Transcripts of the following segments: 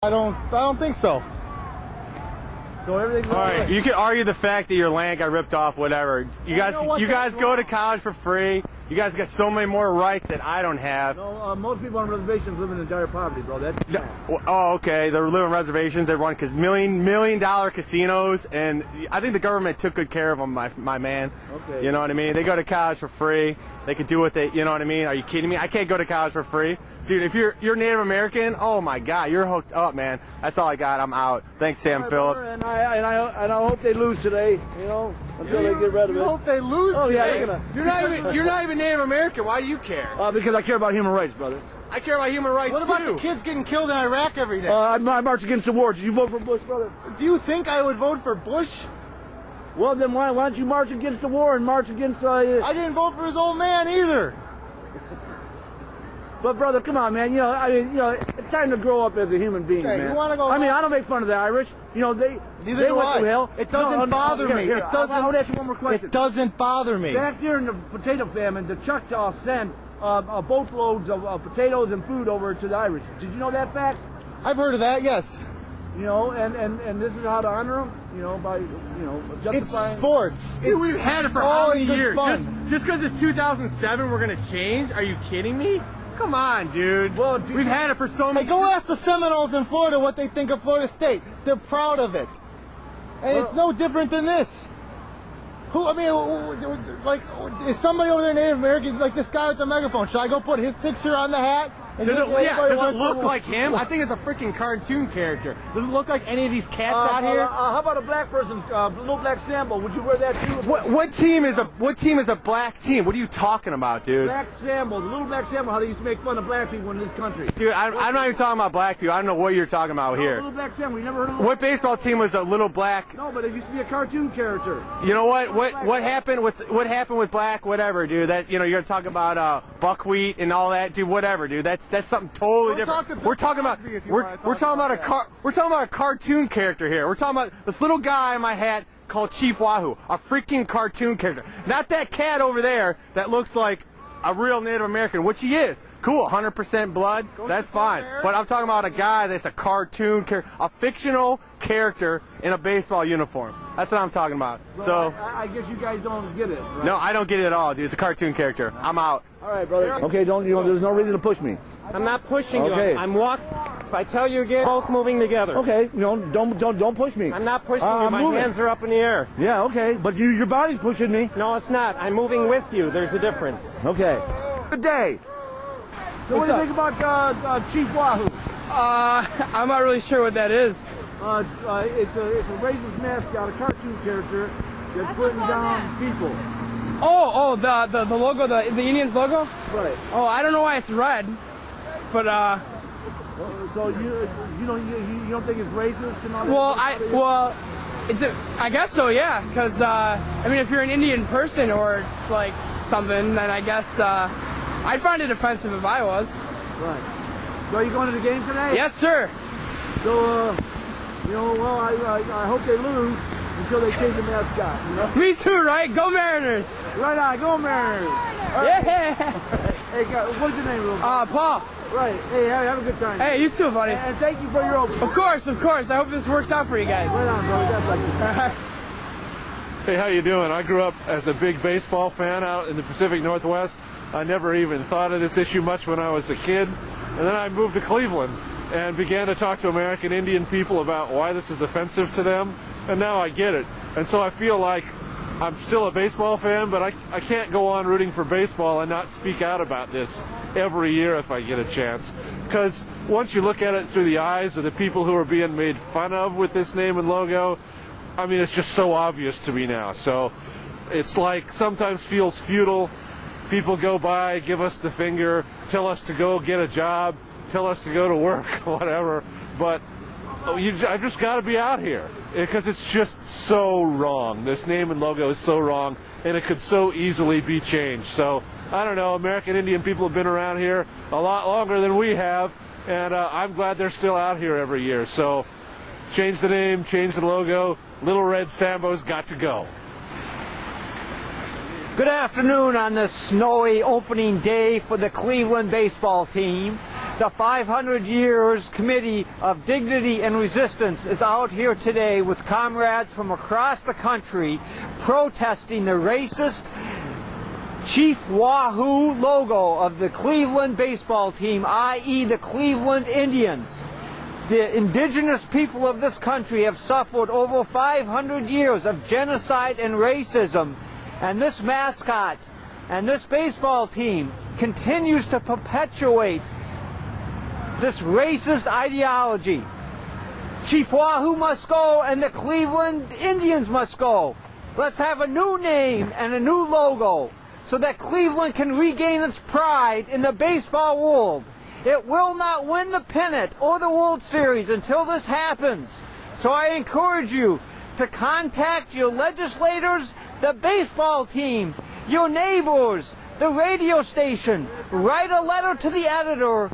I don't think so. So everything's all right. You can argue the fact that your land got ripped off, whatever. You guys go to college for free. You guys got so many more rights that I don't have. No, most people on reservations live in dire poverty, bro. That's oh, okay. They're living on reservations. They run million dollar casinos, and I think the government took good care of them, my man. Okay. You know what I mean? They go to college for free. They can do what they, you know what I mean? Are you kidding me? I can't go to college for free. Dude, if you're Native American, oh my God, you're hooked up, man. That's all I got. I'm out. Thanks, Sam Phillips. And I hope they lose today, you know, until they get rid of it. You hope they lose today? Yeah, you're not even Native American. Why do you care? Because I care about human rights, brothers. I care about human rights, What about the kids getting killed in Iraq every day? I march against the war. Did you vote for Bush, brother? Do you think I would vote for Bush? Well, then why don't you march against the war and march against... I didn't vote for his old man either. But brother, come on, man. It's time to grow up as a human being, man. You want to go? I don't make fun of the Irish. They went through hell. It doesn't bother me. It doesn't. I want to ask you one more question. It doesn't bother me. Back during the potato famine, the Choctaw sent boatloads of potatoes and food over to the Irish. Did you know that fact? I've heard of that. Yes. And this is how to honor them. By justifying. It's sports. Dude, we've had it for how many years? Fun. Just because it's 2007, we're gonna change? Are you kidding me? Come on, dude. Well, we've had it for so many. Hey, go ask the Seminoles in Florida what they think of Florida State. They're proud of it, and it's no different than this. Is somebody over there Native American, like this guy with the megaphone? Should I go put his picture on the hat? Does it look like him? I think it's a freaking cartoon character. Does it look like any of these cats out here? How about a black person's little black sample? Would you wear that too? What team is a black team? What are you talking about, dude? Black sample, the little black sample. How they used to make fun of black people in this country. Dude, I'm not even talking about black people. I don't know what you're talking about here. Little black sample. You never heard of what baseball team was a little black? No, but it used to be a cartoon character. You know what? What happened with black? Whatever, dude. That you're gonna talk about buckwheat and all that, dude. Whatever, dude. That's something totally different. We're talking about a cartoon character here. We're talking about this little guy in my hat called Chief Wahoo, a freaking cartoon character. Not that cat over there that looks like a real Native American, which he is. Cool, 100% blood, that's fine. But I'm talking about a guy that's a cartoon character, a fictional character in a baseball uniform. That's what I'm talking about. So I guess you guys don't get it, right? No, I don't get it at all, dude. It's a cartoon character. I'm out. All right, brother. Okay, there's no reason to push me. I'm not pushing you. I'm walking. If I tell you again, both moving together. Okay, don't push me. I'm not pushing you. My hands are up in the air. Yeah, okay, but your body's pushing me. No, it's not. I'm moving with you. There's a difference. Okay. Good day. So what do you think about Chief Wahoo? I'm not really sure what that is. It's a racist mascot, a cartoon character that's putting down people. Oh, the logo, the Indians logo? Right. Oh, I don't know why it's red, but So you don't think it's racist and all that? Well, I guess so, yeah. Because if you're an Indian person or like something, then I guess I'd find it offensive if I was. Right. So are you going to the game today? Yes, sir. So I hope they lose until they change the mascot. Me too, right? Go Mariners! Right on, go Mariners! Right. Yeah! Hey, what's your name, little boy? Paul. Right. Hey, have a good time. Hey, you too, buddy. And thank you for your open. Of course. I hope this works out for you guys. Right on, brother. That's like it. Hey, how you doing? I grew up as a big baseball fan out in the Pacific Northwest. I never even thought of this issue much when I was a kid. And then I moved to Cleveland and began to talk to American Indian people about why this is offensive to them. And now I get it. And so I feel like I'm still a baseball fan, but I can't go on rooting for baseball and not speak out about this every year if I get a chance. Because once you look at it through the eyes of the people who are being made fun of with this name and logo, I mean, it's just so obvious to me now. So it's like sometimes feels futile. People go by, give us the finger, tell us to go get a job, tell us to go to work, whatever. But I've just got to be out here because it's just so wrong. This name and logo is so wrong, and it could so easily be changed. So I don't know. American Indian people have been around here a lot longer than we have, and I'm glad they're still out here every year. So change the name, change the logo. Little Red Sambo's got to go. Good afternoon on this snowy opening day for the Cleveland baseball team. The 500 Years Committee of Dignity and Resistance is out here today with comrades from across the country protesting the racist Chief Wahoo logo of the Cleveland baseball team, i.e. the Cleveland Indians. The indigenous people of this country have suffered over 500 years of genocide and racism, and this mascot and this baseball team continues to perpetuate this racist ideology. Chief Wahoo must go and the Cleveland Indians must go. Let's have a new name and a new logo so that Cleveland can regain its pride in the baseball world. It will not win the pennant or the World Series until this happens. So I encourage you to contact your legislators, the baseball team, your neighbors, the radio station. Write a letter to the editor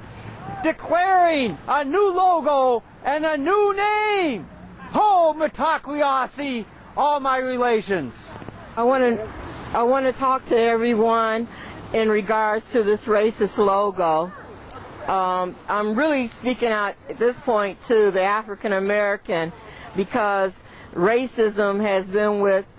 declaring a new logo and a new name. Ho, Mitakuyeasi, all my relations. I want to talk to everyone in regards to this racist logo. I'm really speaking out at this point to the African American because racism has been with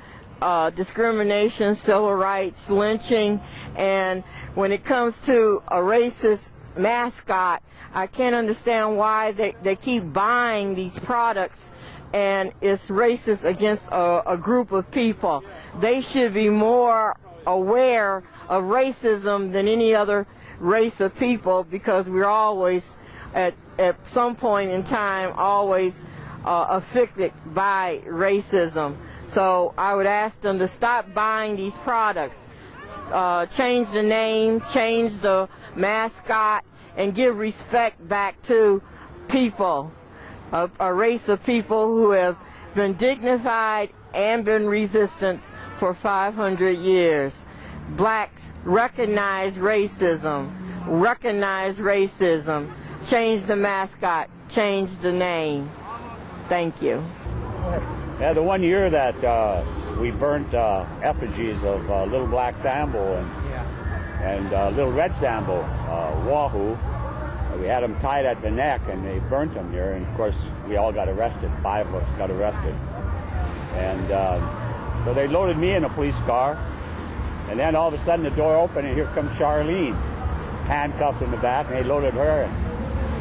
discrimination, civil rights, lynching, and when it comes to a racist mascot, I can't understand why they keep buying these products, and it's racist against a group of people. They should be more aware of racism than any other race of people, because we're always, at some point in time, always affected by racism. So I would ask them to stop buying these products, change the name, change the mascot, and give respect back to people, a race of people who have been dignified and been resistance for 500 years. Blacks recognize racism, change the mascot, change the name. Thank you. Yeah, the one year that we burnt effigies of Little Black Sambo and Little Red Sambo, Wahoo, we had them tied at the neck and they burnt them here, and of course we all got arrested. 5 of us got arrested. And so they loaded me in a police car, and then all of a sudden the door opened and here comes Charlene, handcuffed in the back, and they loaded her. And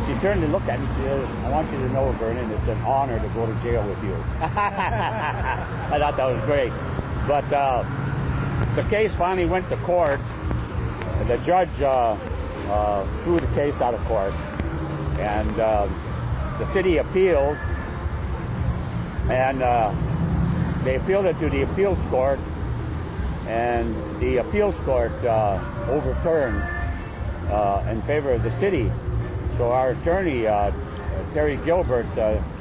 she turned and looked at me and said, "I want you to know, Vernon, it's an honor to go to jail with you." I thought that was great. But the case finally went to court. The judge threw the case out of court, and the city appealed, and they appealed it to the appeals court, and the appeals court overturned in favor of the city. So our attorney, Terry Gilbert,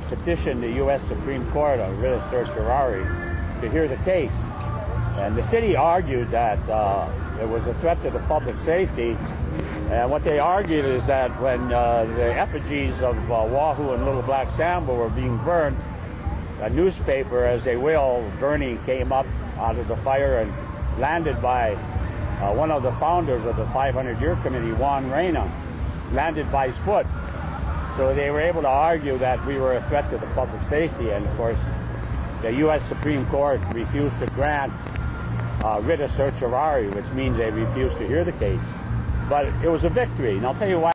petitioned the U.S. Supreme Court on writ of certiorari to hear the case. And the city argued that it was a threat to the public safety. And what they argued is that when the effigies of Wahoo and Little Black Sambo were being burned, a newspaper, as they will, burning, came up out of the fire and landed by one of the founders of the 500-Year Committee, Juan Reyna, landed by his foot. So they were able to argue that we were a threat to the public safety, and of course the U.S. Supreme Court refused to grant writ of certiorari, which means they refused to hear the case. But it was a victory, and I'll tell you why.